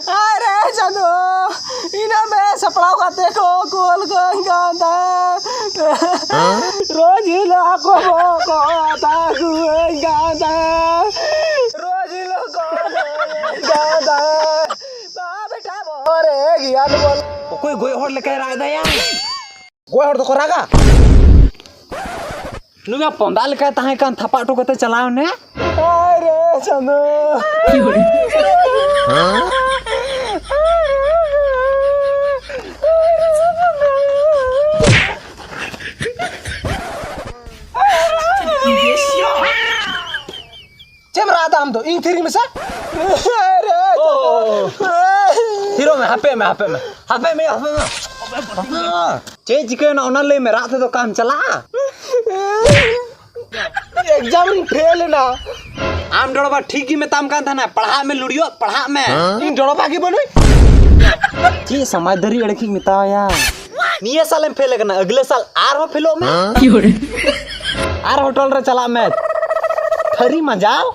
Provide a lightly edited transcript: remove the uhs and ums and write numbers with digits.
अरे चंदू इन्हें मैं सपना खाते को गोल गांदा रोज लाखो को आता गांदा रोज लोगो गांदा बेटा मोरे गियान बोल कोई गोय हर लेके रागा या गोय हर तो को रागा नुगा पंदा लेके ताहे कान थपा टो कते चलाओ ने अरे चंदू हम तो इन थ्री में से हीरो में हपे में चे चिकन ओना ले में रात तो काम चला एग्जाम फेल ना आम डोड़बा ठीक ही में ताम का था ना पढ़ा में लुड़ियो पढ़ा में इन डोड़बा की बनोई ची समाजदारी अड़की मिताओ यार निये साल में फेल करना अगले साल आर हो फेलो में आर होटल रे चला में खरी मजाओ